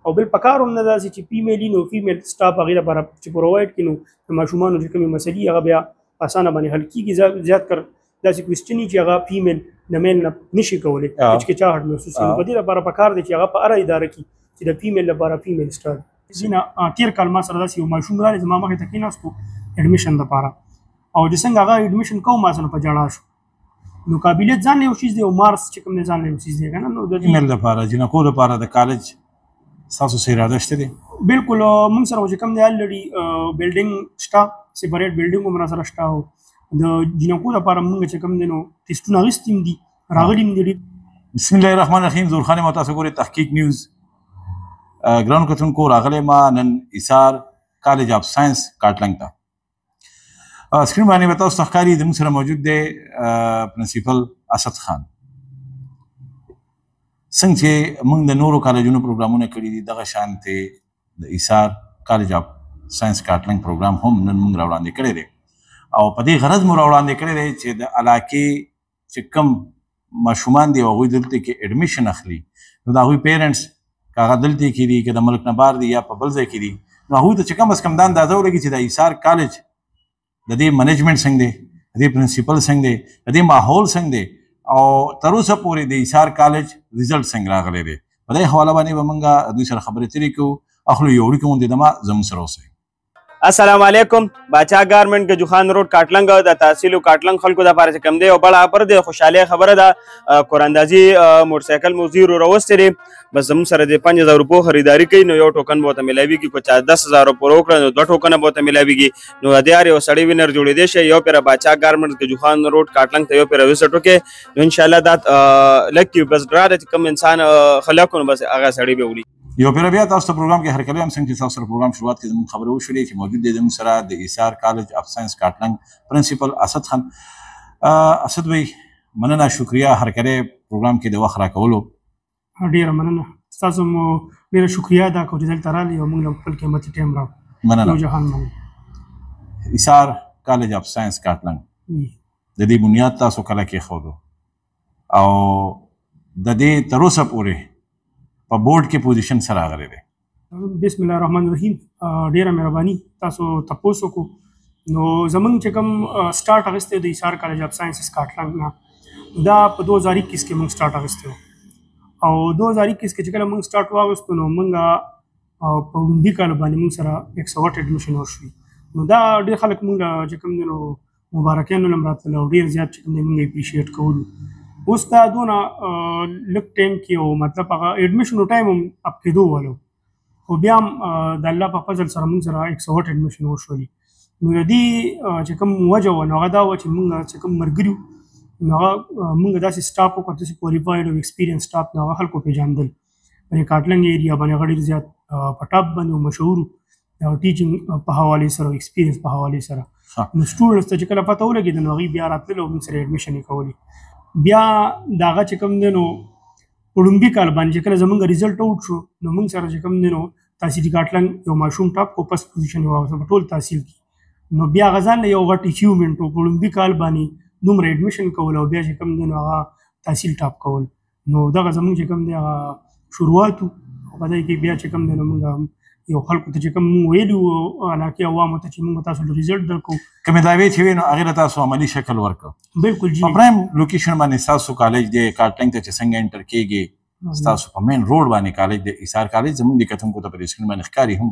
او بل پکار هم نه داسې چې فیمیل نو فیمیل سټاف هغې لپاره چې پرووایډ کړي نو د ماشومانو چې کومې مسلې هغه بیا اسانه باندې حل کېږي. زیات کر داسې کوېسچن چې هغه فیمیل د میل نه نشي کولی هچکچاهټ محسوس کړي. په دې لپاره پکار دی چې هغه په هره اداره کې چې د فیمیل لپاره فیمیل سټاف ځینې تېر کال ما سره داسې یو ماشوم راغلی زما مخې ته کېناستو اډمیشن دپاره او چې څنګه هغه اډمیشن کوو ما سره په ژړا شو. نو قابلیت ځان یو چیز دی او مارکس چې کوم دی ځان یو چیز دی که نه. نو د فیمیل لپاره جنکو لپاره د کالج ستاسو څه اراده شته دی؟ بالکل موږ سره چې کوم دی الریډي بلډینګ شته، سپریټ بلډینګ هم را سره شته او د جنکو لپاره موږ چې کوم دی نو ټیسټونه اخیستي هم دي راغلي هم دي. بسم الله الرحمن الرحیم. زور خان تاسو ګورئ تحقیق نیوز. ګرانو کتونکو راغلی ما نن ایثار کالج آف ساینس کاټلنګ ته. سکرین باندې به تاسو ته ښکاري زموږ سره موجود دی پرنسپل اسد خان. څنګه چې موږ د نورو کالجونو پروګرامونه کړي دي دغه شانتې د ایثار کالج آف ساینس کاټلنګ پروګرام هم نن موږ راوړاندې کړی دی او په دې غرض مو راوړاندې کړی دی چې د علاقې چې کوم ماشومان دي او هغوی دلته کې اډمیشن اخلي نو د هغوی پیرنټس که هغه دلته کې دي که د ملک نه بهر دي یا په بل ځای کې دي نو هغوی ته چې کم از کم دا اندازه ولګي چې د ایثار کالج د دې منیجمنټ څنګه دی، د دې پرنسپل څنګه دی، د دې ماحول څنګه دی او تر اوسه پورې د ایثار کالج ریزلټ څنګه راغلی دی. په دې حواله باندې به موږ دوی سره خبرې اترې کوو. اخلو یو اړیکه غوندې دمه زموږ سره اوسئ. السلام علیکم. باچا گارمنٹ کے جوخان روڈ کاٹلنگ د تحصیل کاٹلنگ خلکو د پاره کم دی او بڑا پر د خوشاله خبره ده قراندازي موټر سایکل موزیر روستري بس زموږ سره د 5000 روپو خریداری کوي نو یو ټوکن به ته ملاوي کی کو 10000 روپو وکړه نو 2 ټوکن به ته ملاويږي نو د یار یو سړی وینر جوړې دی شي یو پر باچا گارمنٹ کے جوخان روڈ کاٹلنگ ته یو پر وسټو کې نو ان شاء الله دا لکی بس ډرا د کم انسان خلکو بس هغه سړی به وړي. یو پیر بیا تاسو ته پروګرام کې هر کله هم څنګه چې تاسو سره پروګرام شروعات کې زموږ خبرې وشولې چې موجود دی زموږ سره د ایثار کالج اف ساینس کاټلنګ پرنسپل اسد خان. اسد بھائی مننه شکریہ هر کله پروګرام کې د وخت راکولو. ډیره مننه تاسو مو ډیره شکریہ ادا کوم چې دلته راغلی او موږ خپل قیمتي ټایم راکړو. مننه. جهان مننه. ایثار کالج اف ساینس کاټلنګ د دې بنیاد تاسو کله کې خورو او د دې تر اوسه پورې په بورډ کې پوزیشن سره راغلی دی. بسم الله الرحمن الرحیم. ډیره مهرباني تاسو تپوس وکړو نو زمونږ چې کوم سټارټ اخیستی د ایثار کالج اف ساینس کاټلنګ نه دا په 2021 کې موږ سټارټ اخیستی او 2021 کې چې کله موږ سټارټ واغستو نو موږ په لومړي کال باندې موږ سره 108 اډمیشن وشوي نو دا ډېر خلک موږ چې کوم دی نو مبارکیانو هم راتلل او ډېر زیات چې کوم دی موږ اپریشیټ کولو. اوس دا دونه لږ ټایم کې او مطلب هغه اډمیشنو ټایم هم اپ کېدو ولو خو بیا هم د الله په فضل سره موږ سره 108 اډمیشن وشولي نو د دې چې کوم وجه وه نو هغه دا وه چې موږ چې کوم ملګري وو نو هغه موږ داسې سټاف وکړو داسې کوالیفاید او ایکسپیرینس سټاف نو هغه خلکو پېژندل په کاټلنګ ایریا باندې هغه ډېر زیات په ټاپ باندې مشهور او ټیچنګ په حوالې سره او ایکسپیرینس په حوالې سره نو سټوډنټس ته چې کله پته ولګېده نو هغوی بیا راتلل او موږ سره اډمیشن یې کولی. بیا د هغه چې کوم دی نو په لومړي کال باندې چې کله زموږ ریزلټ آوټ شو نو موږ سره چې کوم دی نو تحصیلي کاټلنګ یو ماشوم ټاپ کو فسټ پوزیشن یې واخیسته په ټول تحصیل کې نو بیا هغه ځان له یو غټ اچیومنټ و په لومړي کال باندې دومره اډمیشن کول او بیا چې کوم دی نو هغه تحصیل ټاپ کول نو دغه زموږ چې کوم دی هغه شروعات و او په دې کې بیا چې کوم دی نو موږ یو خلکو ته چې کوم ویلي وو علاقې عوامو ته چې موږ تاسو له ریزلټ درکړو کومې دعوې چې وي نو هغې له تاسو عملي شکل ورکړو. بالکل جی. په پرایم لوکیشن باندې ستاسو کالج دی کاټلنګ ته چې څنګه انټر کېږي ستاسو په مین روډ باندې کالج دی ایثار کالج زموږ د کتونکو ته په سکرین باندې ښکاري هم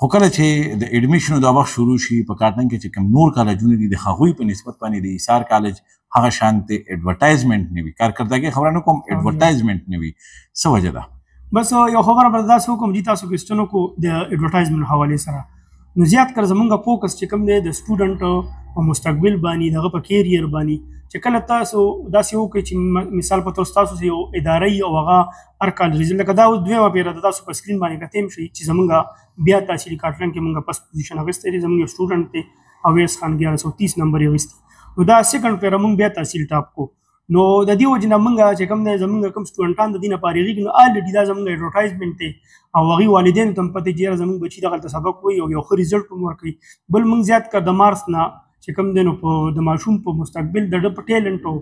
خو کله چې د اډمیشنو دا وخت شروع شي په کاټلنګ کې چې کوم نور کالجونه دي د هغوی په نسبت باندې د ایثار کالج هغه شانتې اډورټایزمنټ نه وي کارکردګۍ خبره نه کوم اډورټایزمنټ نه وي څه وجه ده؟ بس یو خبره به داسې وکړم چې تاسو کوېسچن وکړو د اډورټایزمنټ حوالې سره نو زیات کر زمونږ فوکس چې کوم دی د سټوډنټ په مستقبل باندې د هغه په کیریر باندې چې کله تاسو داسې وکړئ چې مثال په توګه تاسو یو اداره یي او هغه هر کال ریزلټ لکه دا اوس دویمه پیره ده تاسو په سکرین باندې کتلی هم شئ چې زمونږ بیا تحصیلي کاټلنګ کې مونږ فسټ پوزیشن اخیستی دی زمونږ یو سټوډنټ دی اویس خان 1130 نمبر یې اخیستی نو دا سیکنډ پیره مونږ بیا تحصیل ټاپ کو نو د دې وجې نه موږ چې کوم دی زموږ کوم سټوډنټان د دې نه فارغېږي نو الریډي دا زموږ اډورټایزمنټ دی او هغوی والدینو ته هم پته چې یاره زموږ بچي دغلته سبق وایي او یو ښه ریزلټ هم ورکوي. بل موږ زیات کر د مارس نه چې کوم دی نو د ماشوم په مستقبل د ډ په ټیلنټ او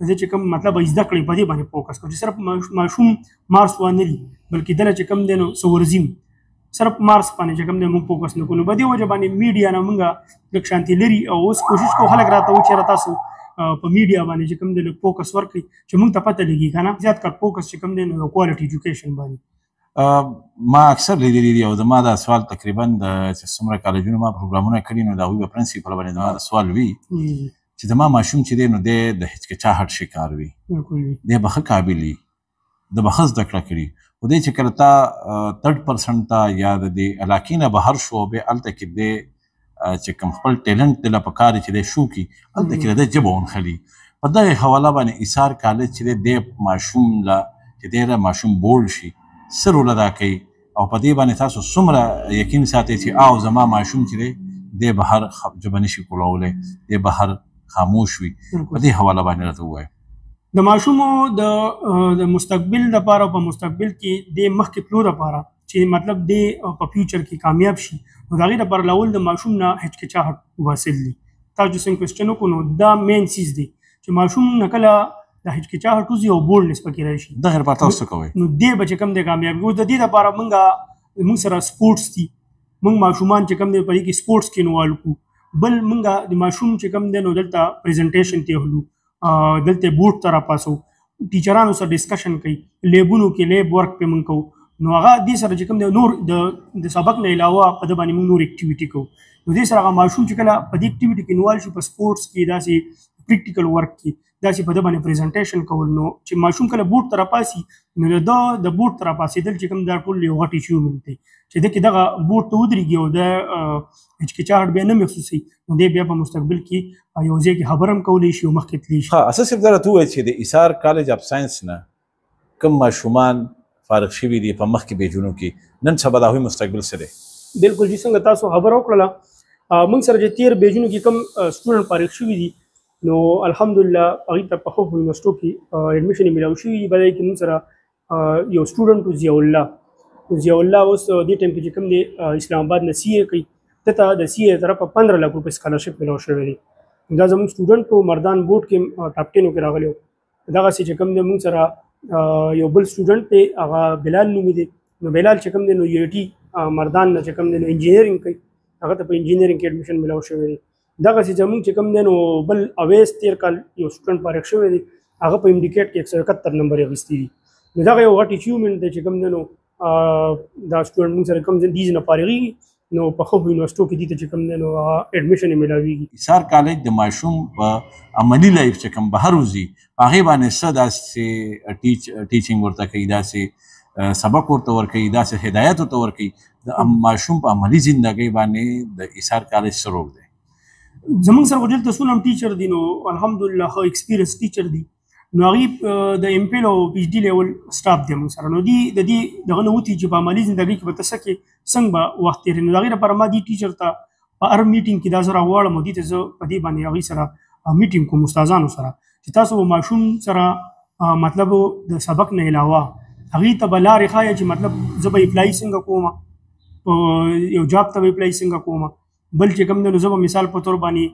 د چې کوم مطلب زده کړې په دې باندې فوکس کوي، چې صرف ماشوم مارس وانه لري بلکې دله چې کوم دی نو سورزیم صرف مارس باندې چې کوم دی موږ فوکس نه کوو. په دې وجه باندې میډیا نه موږ لږ شانتي لري او اوس کوشش کوو خلک راته و چې تاسو په میډیا باندې چې کوم دی نو فوکس ورکړي چې موږ ته پته لګي کنه زیات کار فوکس چې کوم دی نو کوالټي ایجوکیشن باندې. ما اکثر لیدلی دي او زما دا سوال تقریبا د چې څومره کالجونو ما پروګرامونه کړي نو د هغوی په پرنسپل باندې زما د سوال وي چې زما ماشوم چې دی نو دی د هچکچاهټ شکار وي، دی به ښه قابل وي، د به ښه زده کړه کړي، خو دی چې کله تا 3% ته یا د دې علاقې نه بهر شو بیا هلته کې دی چې کوم خپل ټیلنټ دی له پکار چې دی شو کړي هلته کې د ژبه ونښلي. په دغې حواله باندې ایثار کالج چې دی ماشوم له چې دی د ماشوم بولډ شي څه رول ادا کوي او په دې باندې تاسو څومره یقین ساتئ چې او زما ماشوم چې دی به هر ژبه نشي کولولی، دی به هر خاموش وي، په دې حواله باندې راته ووایه. د ماشومو د مستقبل لپاره په مستقبل کې د مخکې تلو لپاره چې مطلب دی په فیوچر کې کامیاب شي نو د هغې لپاره لاول د ماشوم نه هچکچاهټ وباسل دي. تاسو څنګه کوېسچن وکړو نو دا مین چیز دی چې ماشوم نه کله د هچکچاهټ وځي او بولډنس پکې راشي. دغه لپاره تاسو څه کوئ؟ نو دی به چې کوم دی کامیاب اوس د دې لپاره موږ سره سپورټس دي، موږ ماشومان چې کوم دی په دې کې سپورټس کې انوالو کړو. بل موږ د ماشوم چې کوم دی نو دلته پریزنټیشن ته هلو، دلته بورډ ته راپاسو، ټیچرانو سره ډسکشن کوي، لیبونو کې لیب ورک پې موږ کوو. نو هغه دې سره چې کوم دی نور د سبق نه علاوه په ده باندې موږ نور اکټیویټي کوو. نو دې سره هغه ماشوم چې کله په دې اکټیویټي کې انوالو شي په سپورټس کې داسې پریکټیکل ورک کې داسې په ده باندې پریزنټیشن کول، نو چې ماشوم کله بورډ ته راپاسي نو د بورډ ته راپاسېدل چې کوم دا ټول یو غټ اچیومنټ دی چې ده کې دغه بورډ ته ودرېږي او د هچکچاهټ بیا نه محسوسوي نو دی بیا په مستقبل کې یو ځای کې خبره هم کولی شي او مخکې تللی شي. اساس صرف دا راته ووایه چې د ایثار کالج اف ساینس نه کوم ماشومان فارغ شوي دي په مخکې بیجونو کې نن سبا د هغوی مستقبل څه دی؟ بلکل جی څنګه تاسو خبره وکړله موږ سره چې تېر بیجونو کې کوم سټوډنټ فارغ شوي دي نو الحمدلله هغوی ته په خوب یونیورسټو کې ایډمیشن یې میلاو شوي دي. په دې کې موږ سره یو سټوډنټ ضیاء الله اوس دې ټایم کې چې کوم دی اسلام آباد نه سی اے کوي، دته د سی اے طرفه 15 لک روپۍ سکالرشپ میلاو شوی دی. دا زموږ سټوډنټ په مردان بورډ کې ټاپ 10 کې راغلی و. دغسې چې کوم دی موږ سره یو بل سټوډنټ دی هغه بلال نومي دی. نو بلال چې کوم دی نو یو ټي مردان نه چې کوم دی نو انجینرینګ کوي، هغه ته په انجینرینګ کې ایډمیشن میلاو شوی دی. دغسې زموږ چې کوم دی نو بل اویس تېر کال یو سټوډنټ فارغ شوی دی، هغه په انډیکیټ کې 171 نمبر یې اخیستی دي. نو دغه یو غټ اچیومنټ دی چې کوم دی نو دا سټوډنټ موږ سره کوم دیز نه فارغېږي نو په خوب یونیورسټو کې دي ته چې کوم دی نو ایډمیشن یې میلاویږي. ایثار کالج د ماشوم په عملي لایف چې کوم بهر وځي په هغې باندې څه داسې ټیچینګ ورته کوي، داسې سبق ورته ورکوي، داسې هدایت ورته ورکوي د ماشوم په عملي زندګۍ باندې د ایثار کالج څه رول دی؟ زموږ سره خو دلته څونه هم ټیچر دي نو الحمدلله ښه ایکسپیرینس ټیچر دي. نو هغوی د ایم پیل او پی ایچ ډي لیول سټاف دی موږ سره. نو دي د دې دغه نه وتي چې په عملي زندګۍ کې به ته څه کې څنګه به وخت تېروې. نو د هغې لپاره ما دې ټیچر ته په هر میټینګ کې دا زه راغواړم او دې ته زه په دې باندې هغوی سره میټینګ کوم استادانو سره چې تاسو به ماشوم سره مطلب د سبق نه علاوه هغوی ته به لارې ښایه چې مطلب زه به اپلای څنګه کوم، یو جاب ته به اپلای څنګه کوم، بل چې کوم دی نو زه به مثال په طور باندې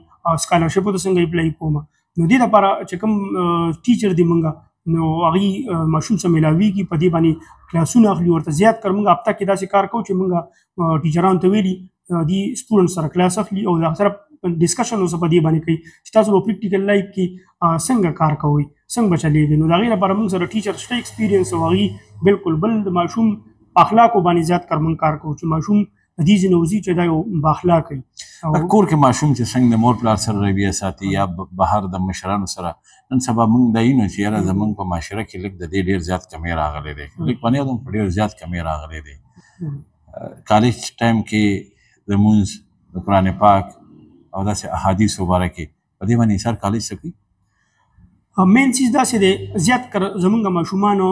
سکالرشپو ته څنګه اپلای کوم. نو دې لپاره چې کوم ټیچر دی موږ نو هغوی ماشوم سره میلاویږي، په دې باندې کلاسونه اخلي، ورته زیات کار موږ هفته کې داسې کار کوو چې موږ ټیچرانو ته ویلي دي سټوډنټ سره کلاس اخلي او د سره ډسکشن اوسه په دې باندې کوي چې تاسو په پریکټیکل لایف کې څنګه کار کوئ، څنګه به چلیږي. نو د هغې لپاره موږ سره ټیچر شته ایکسپیرینس او هغوی بلکل بل د ماشوم په اخلاقو باندې زیات کار موږ کار کوو چې ماشوم د دې ځینې وځي چې دا یو بااخلاقه وي. کور کې ماشوم چې څنګه د مور پلار سره رویه ساتي یا بهر د مشرانو سره، نن سبا موږ دا وینو چې یاره زموږ په معاشره کې لږ د دې ډېر زیات کمی راغلی دی، لږ په نه یم په ډېر زیات کمی راغلی دی. کالج ټایم کې لمونځ د قرآن پاک او داسې احادیثو باره کې په دې باندې ایثار کالج څه کوي؟ مین چیز داسې دی زیات کر زموږ ماشومانو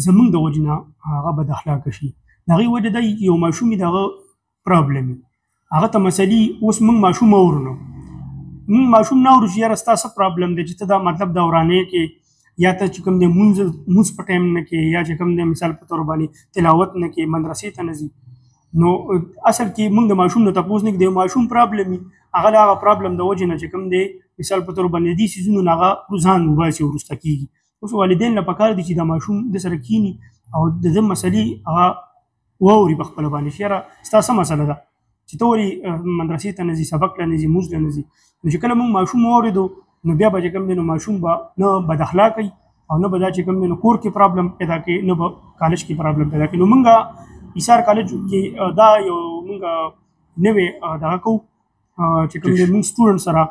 زموږ د وجې نه هغه بد اخلاقه شي. د هغې وجه دی یو ماشوم د هغه پرابلم هغه ته مسلې اوس موږ ماشوم اورو نو موږ ماشوم نه اورو چې یاره ستا څه پرابلم دی چې ته دا مطلب د ورانۍ کې یا ته چې کوم دی مونځ په ټایم نه کې یا چې کوم دی مثال په طور باندې تلاوت نه کې مدرسې ته نه ځي. نو اصل کې موږ د ماشوم نه تپوس نه کړو، د ماشوم پرابلم وي هغه د هغه پرابلم د وجې نه چې کوم دی مثال په تور باندې دي سیزونو نه هغه رجحان وباسي وروسته کېږي. اوس والدین له پکار دي چې د ماشوم د سره کینی او د ده مسلې هغه واوري په خپله باندې چې یاره ستا څه مسله ده چې ته ولې مدرسې ته نه ځي، سبق له نه ځي، مونځ له نه ځي. نو چې کله موږ ماشوم واورېدو نو بیا به چې کوم دی نو ماشوم به نه بد اخلاقه وي او نه به دا چې کوم دی نو کور کې پرابلم پیدا کوي، نه به کالج کې پرابلم پیدا کوي. نو موږ ایسار کالج کې دا یو موږ نوې دغه کوو چې کوم دی موږ سټوډنټ سره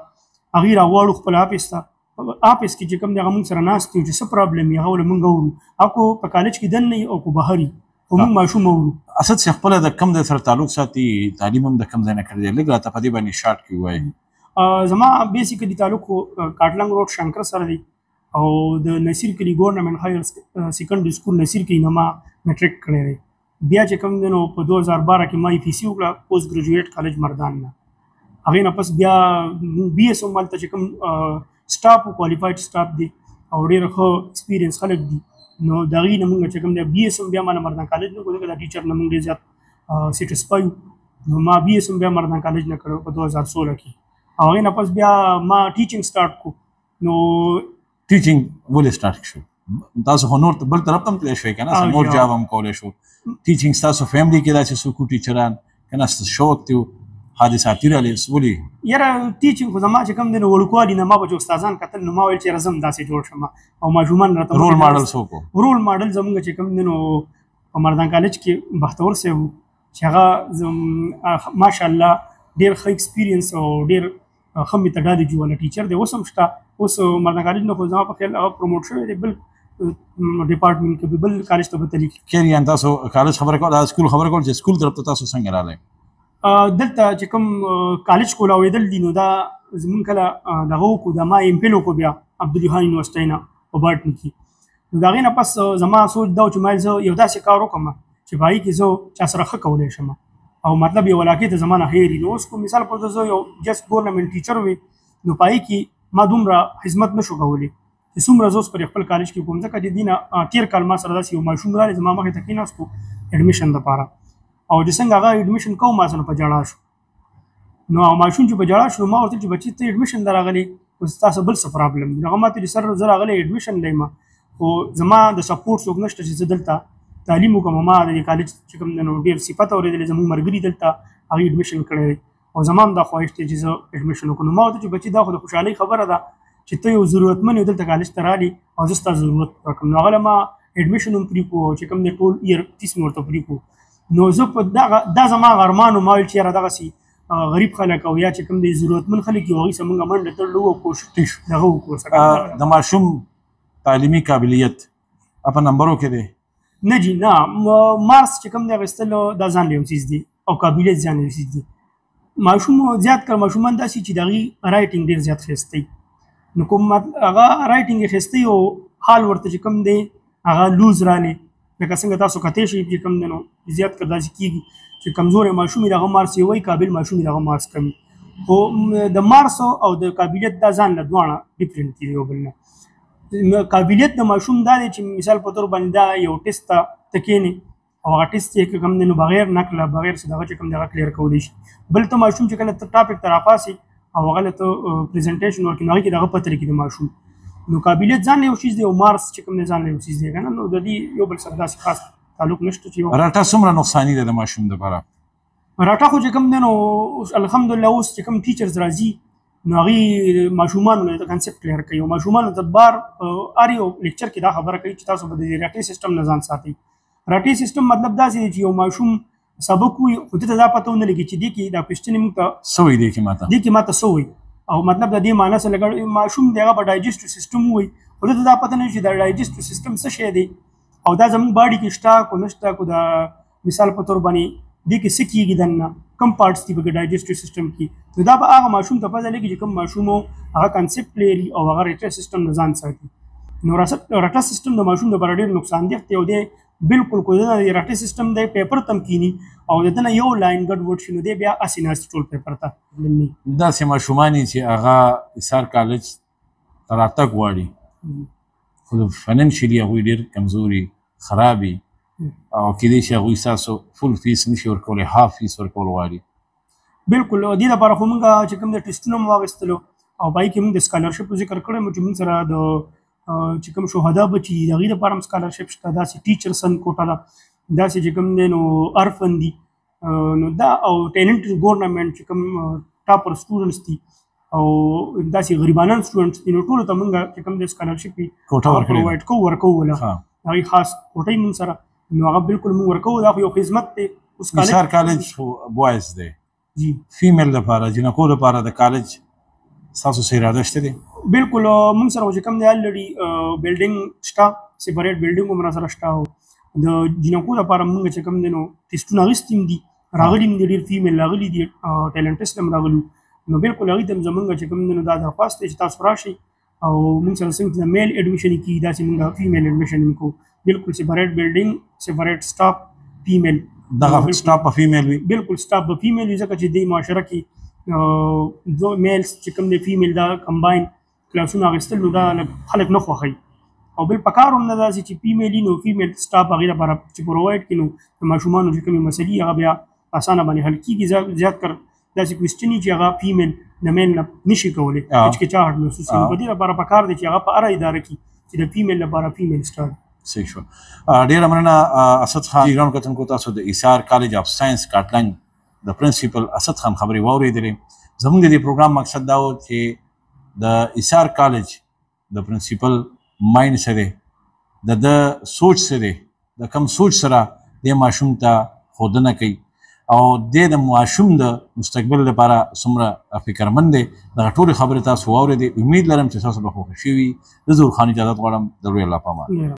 هغې راواړو خپل آفس ته. آفس کې چې کوم دی هغه موږ سره ناست یو چې څه پرابلم وي هغه له موږ اورو، هغه په کالج کې دننه وي او که بهر وي خو موږ ماشوم اورو. اسد صاحب خپله د کوم ځای سره تعلق ساتي، تعلیم هم د کوم ځای نه کړی دی، لږ راته په دې باندې شارټ کې ووایي. زما بیسیکلی تعلق کاټلنګ روډ شنکر سره دی او د نصیر کلي ګورنمنټ هایر سیکنډري سکول نصیر کلي نه ما میټریک کړی دی. بیا چې کوم دی نو په 2012 کې ما ای پی سی وکړه پوسټ ګریجویټ کالج مردان نه. هغې نه پس بیا بي ایس هم هلته چې کوم سټاف کوالیفاید سټاف دی او ډېر ښه ایکسپیرینس خلک دي. نو د هغې نه مونږ چې کوم دی بي ایس هم بیا ما نه مردان کالج نه کړو ځکه دا ټیچر نه مونږ ډېر زیات سیټسفای یو. نو ما بي ایس هم بیا مردان کالج نه کړو په 2016 کې. او هغې نه پس بیا ما ټیچنګ سټارټ کړو. نو ټیچنګ ولې سټارټ شو؟ تاسو خو نور بل طرف ته هم تللی شوی که نه، نور جاب هم کولی شو. ټیچنګ ستاسو فیملي کې داسې څوک ټیچران که نه ستاسو شوق دی حادثاتي راغلي ولې؟ یاره ټیچنګ خو زما چې کوم دی نو وړوکوالي نه ما به چې استادان کتل نو ما ویل چې یاره زه هم داسې جوړ شم او ماشومان راته رول ماډل څوک و؟ رول ماډل زموږ چې کوم دی نو په مردان کالج کې بختور صاحب و چې هغه ماشاءالله ډېر ښه ایکسپیرینس او ډېر ښه مې ته ډالې جوړه ټیچر دی، اوس هم شته. اوس مردان کالج نه خو زما په خیال هغه پروموټ شوی دی بل ډپارټمنټ کې بل کالج ته به تلي. کیریان تاسو کالج خبره کوله، سکول خبره کوله چې سکول طرف ته تاسو څنګه راغلی؟ دلته چې کوم کالج کولاوېدل دي نو دا زمونږ کله دغه وکړو دا ما ایم فل وکړو بیا عبدالجهان یونیورسټۍ نه په باټني کې. نو د هغې نه پس زما سوچ دا و چې ما زه یو داسې کار وکړم چې په هغې کې زه چا سره ښه کولی شم او مطلب یو علاقې ته زما نه هېر وي. نو اوس کو مثال پر زه یو جست ګورنمنټ ټیچر وي نو په هغې کې ما دومره خدمت نه شو کولی چې څومره زه اوس پر خپل کالج کې کوم، ځکه چې دې نه تېر کال ما سره داسې یو ماشوم راغلی زما مخې ته کېناستو اډمیشن دپاره او چې څنګه هغه اډمیشن کوم ما سره په جړا شو. نو ماشوم چې په جړا شو ما ورته چې بچي ته اډمیشن در راغلی اوس تاسو بل څه پرابلم دی؟ هغه ما ته سر زه راغلی اډمیشن لیم خو زما د سپورټ څوک نشته چې زه دلته تعلیم وکړم. ما د کالج چې کوم نو ډېر صفت اورېدلې زموږ ملګري دلته هغې اډمیشن کړی او زما هم دا خواهش دی چې زه اډمیشن وکړم. نو ما ورته چې بچي دا خو د خوشحالۍ خبره ده چې ته یو ضرورتمن یو دلته کالج ته رالي او زه ستا ضرورت پوره کړم. نو هغه ما اډمیشن هم پرې کړو چې کوم دی ټول اییر 30 مې ورته پرې کړو. نو زه په دا زما ارمان و ما ویل چې یاره دغسې غریب خلک او یا چې کوم دی ضرورتمن خلک یو هغوی سره مونږ منډه تړلو او کوشش دغه وکړو. د ماشوم تعلیمي قابلیت په نمبرو کې دی؟ نه جی نه، مارکس چې کوم دی اخیستل دا ځان له یو څیز دی او قابلیت ځان له یو څیز دی. ماشوم زیات کړ ماشومان داسې چې د هغې رایټنګ ډېر زیات ښایسته وي. نو کوم هغه رایټنګ یې ښایسته وي او حال ورته چې کوم دی هغه لوز رالی لکه څنګه تاسو کتی شئ چې کوم دی نو زیات کړ داسې کېږي چې کمزوری ماشوم یې دغه مارکس یې وایي، قابل ماشوم یې دغه مارکس کم وي. خو د مارکس او د قابلیت دا ځان له دواړه ډفرنټ دي یو بل نه. قابلیت د ماشوم دا دی چې مثال په طور باندې دا یو ټیسټ ته کښېني او هغه ټیسټ یې کوم دی نو بغیر نقله بغیر څه دغه چې کوم دی هغه کلیر کولی شي. بل ته ماشوم چې کله ته ټاپک ته راپاسي او هغه له ته پریزنټیشن ورکړي نو هغې کې دغه پته لګي د ماشوم. نو قابلیت ځان له یو چیز دی او مارکس چې کوم دی ځان له یو چیز دی که نه. نو د دې یو بل سره داسې خاص تعلق نشته چې راټه څومره نقصاني ده د ماشوم دپاره؟ راټه خو چې کوم دی نو الحمدلله اوس چې کوم ټیچرز راځي نو هغې ماشومانو له کنسپټ کلیر کوي او ماشومانو ته بار هر یو لیکچر کې دا خبره کوي چې تاسو به د راټې سیسټم نه ځان ساتئ. راټې سیسټم مطلب داسې دی چې یو ماشوم سبق وایي خو دې ته دا پته ونه لګي چې دې کې دا کوېسچنې موږ ته څه وایي دې کې ماته څه وایي او مطلب د دې معنی سره لګړ ماشوم دی هغه به ډایجسټیو سیسټم وایي خو دې ته دا پته نه وي چې دا ډایجسټیو سیسټم څه شی دی او دا زموږ باډي کې شته کو نشته کو د مثال په طور باندې دې کې څه کېږي دننه کم پارټس دي په ډایجسټیو سیسټم کې. نو دا به هغه ماشوم ته پته لګي چې کوم ماشوم هغه کنسپټ لري او هغه راټه سیسټم نه ځان ساتي. نو راټه سیسټم د ماشوم لپاره ډېر نقصان دی او دی بالکل کو نه راټه سیسټم دی پیپر تم کینی او دنه یو لاین ګډ وډ شنو دی بیا اسیناست ټول پیپر ته دا سه ماشومان چې هغه ایثار کالج تراتک واړي خو فاینانشلی هغوی ډېر کمزوري خرابي او کېدای شي هغوی ستاسو فل فیس نشي ورکولی، هاف فیس ورکول غواړي. بالکل دې لپاره خو موږ چې کوم د ټیسټونه مو واخیستلو او پای کې موږ د سکالرشپ ذکر کړی مو چې موږ سره د چې کوم شهدا بچي د هغې لپاره هم سکالرشپ شته، داسې ټیچرسن کوټه ده، داسې چې کوم دی نو ارفن دي، نو دا او ټیلنټ ګورنمنټ چې کوم ټاپر سټوډنټس دي او داسې غریبانان سټوډنټس دي، نو ټولو ته موږ چې کوم د سکالرشپ پرووایډ کوو ورکوو له هغې خاص کوټه یې موږ سره، نو هغه بالکل موږ ورکوو. دا خو یو خدمت دی. ایسار کالج بوایز دی جی فیمیل لپاره جنکو لپاره د کالج ستاسو څه اراده شته دی؟ بالکل موږ سره چې کوم دی الریډي بلډینګ شته، سیپریټ بلډینګ هم را سره شته، او د جنکو لپاره موږ چې کوم دی نو ټیسټونه اخیستي هم دي، راغلي هم دي، ډېر فیمیل راغلي دي، ټیلنټس هم راغلي، نو بالکل هغوی ته هم زموږ چې کوم دی نو دا درخواست دی چې تاسو راشئ او موږ سره څنګه چې د میل ایډمیشن یې کېږي داسې موږ فیمیل ایډمیشن هم کوو. بالکل سیپریټ بلډینګ، سیپریټ سټاف فیمیل، دغه سټاف په فیمیل وي؟ بالکل سټاف به فیمیل وي، ځکه چې دې معاشره کې دو میلز چې کوم دی فیمیل دا کمباین کلاسونه اخیستل نو دا خلک نه خوښوي، او بل پکار هم نه داسې چې فیمیل وي نو فیمیل سټاف هغې لپاره چې پرووایډ کړي، نو د ماشومانو چې کومې مسلې هغه بیا اسانه باندې حل کېږي. زیات کر داسې کوېسچن وي چې هغه فیمیل د میل نه نشي کولی، هچکچاهټ محسوس کوي، په دې لپاره پکار دی چې هغه په هره اداره کې چې د فیمیل لپاره فیمیل سټاف. صحیح شو. ډېره مننه اسد خان. ګرانو کتونکو تاسو د ایسار کالج اف ساینس سکاټلند د پرنسپل اسد خان خبرې واورېدلې. زموږ د دې پروګرام مقصد دا و چې د ایسار کالج د پرنسپل مایند څه دی، د سوچ څه دی، د کم سوچ سره دې ماشوم ته ښودنه کوي او د ماشوم د مستقبل لپاره څومره فکرمند دی. دغه ټولې خبرې تاسو واورېدې. امید لرم چې تاسو به خوښه شوي. زه ظهور خان اجازت غواړم. د لوی الله په امان.